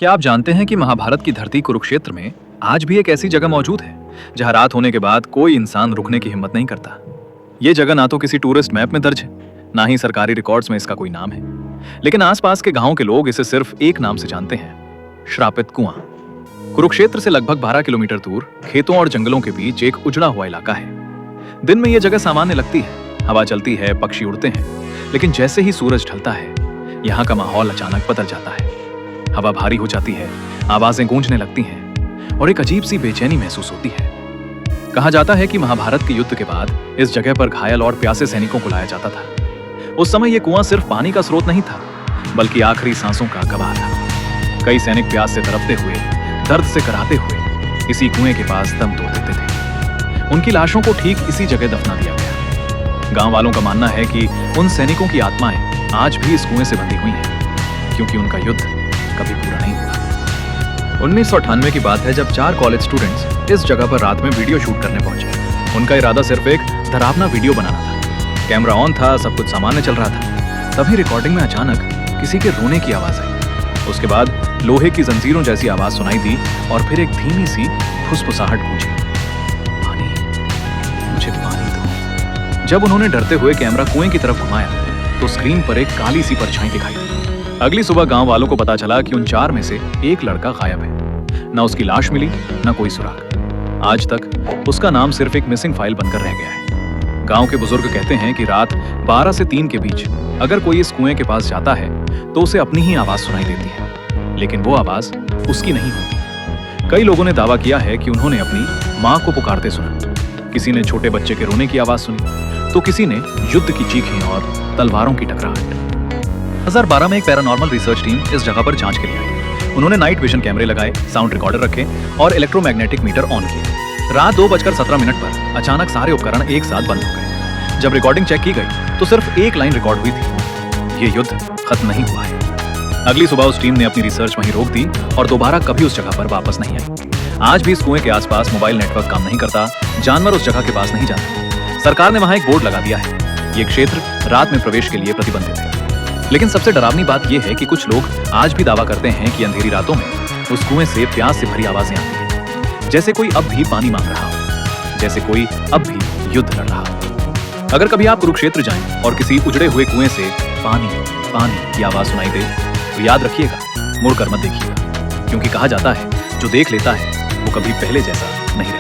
क्या आप जानते हैं कि महाभारत की धरती कुरुक्षेत्र में आज भी एक ऐसी जगह मौजूद है जहां रात होने के बाद कोई इंसान रुकने की हिम्मत नहीं करता। ये जगह ना तो किसी टूरिस्ट मैप में दर्ज है, ना ही सरकारी रिकॉर्ड्स में इसका कोई नाम है, लेकिन आसपास के गांव के लोग इसे सिर्फ एक नाम से जानते हैं, श्रापित कुआं। कुरुक्षेत्र से लगभग 12 किलोमीटर दूर खेतों और जंगलों के बीच एक उजड़ा हुआ इलाका है। दिन में यह जगह सामान्य लगती है, हवा चलती है, पक्षी उड़ते हैं, लेकिन जैसे ही सूरज ढलता है यहाँ का माहौल अचानक बदल जाता है। हवा भारी हो जाती है, आवाजें गूंजने लगती हैं और एक अजीब सी बेचैनी महसूस होती है। कहा जाता है कि महाभारत के युद्ध के बाद इस जगह पर घायल और प्यासे सैनिकों को लाया जाता था। उस समय यह कुआं सिर्फ पानी का स्रोत नहीं था, बल्कि आखिरी सांसों का गवाह था। कई सैनिक प्यास से तड़पते हुए, दर्द से कराहते हुए इसी कुएं के पास दम तोड़ देते थे। उनकी लाशों को ठीक इसी जगह दफना दिया गया। गांव वालों का मानना है कि उन सैनिकों की आत्माएं आज भी इस कुएं से बंधी हुई हैं, क्योंकि उनका युद्ध कभी पूरा नहीं हुआ। 1998 की बात है जब 4 कॉलेज स्टूडेंट्स इस जगह पर रात में वीडियो शूट करने पहुंचे। उनका इरादा सिर्फ एक डरावना वीडियो बनाना था। कैमरा ऑन था, सब कुछ सामान्य चल रहा था। तभी रिकॉर्डिंग में अचानक किसी के रोने की आवाज आई। उसके बाद लोहे की जंजीरों जैसी आवाज सुनाई दी और फिर एक धीमी सी फुसफुसाहट गूंजी, पानी, मुझे पानी दो। जब उन्होंने डरते हुए कैमरा कुएं की तरफ घुमाया तो स्क्रीन पर एक काली सी परछाई दिखाई दी। अगली सुबह गांव वालों को पता चला कि उन 4 में से एक लड़का गायब है। ना उसकी लाश मिली, ना कोई सुराग। आज तक उसका नाम सिर्फ एक मिसिंग फाइल बनकर रह गया है। गांव के बुजुर्ग कहते हैं कि रात 12 से 3 के बीच अगर कोई इस कुएं के पास जाता है तो उसे अपनी ही आवाज सुनाई देती है, लेकिन वो आवाज उसकी नहीं होती। कई लोगों ने दावा किया है कि उन्होंने अपनी माँ को पुकारते सुना। किसी ने छोटे बच्चे के रोने की आवाज सुनी, तो किसी ने युद्ध की चीखें और तलवारों की टकराहट। 2012 में एक पैरानॉर्मल रिसर्च टीम इस जगह पर जांच के लिए आई। उन्होंने नाइट विजन कैमरे लगाए, साउंड रिकॉर्डर रखे और इलेक्ट्रोमैग्नेटिक मीटर ऑन किए। रात 2:17 पर अचानक सारे उपकरण एक साथ बंद हो गए। जब रिकॉर्डिंग चेक की गई तो सिर्फ एक लाइन रिकॉर्ड हुई थी, ये युद्ध खत्म नहीं हुआ है। अगली सुबह उस टीम ने अपनी रिसर्च वहीं रोक दी और दोबारा कभी उस जगह पर वापस नहीं आई। आज भी इस कुएं के आसपास मोबाइल नेटवर्क काम नहीं करता, जानवर उस जगह के पास नहीं जाते। सरकार ने वहां एक बोर्ड लगा दिया है, ये क्षेत्र रात में प्रवेश के लिए प्रतिबंधित है। लेकिन सबसे डरावनी बात यह है कि कुछ लोग आज भी दावा करते हैं कि अंधेरी रातों में उस कुएं से प्यास से भरी आवाजें आती हैं, जैसे कोई अब भी पानी मांग रहा हो, जैसे कोई अब भी युद्ध लड़ रहा हो। अगर कभी आप कुरुक्षेत्र जाएं और किसी उजड़े हुए कुएं से पानी पानी की आवाज सुनाई दे तो याद रखिएगा, मुड़कर मत देखिएगा, क्योंकि कहा जाता है जो देख लेता है वो कभी पहले जैसा नहीं रहता।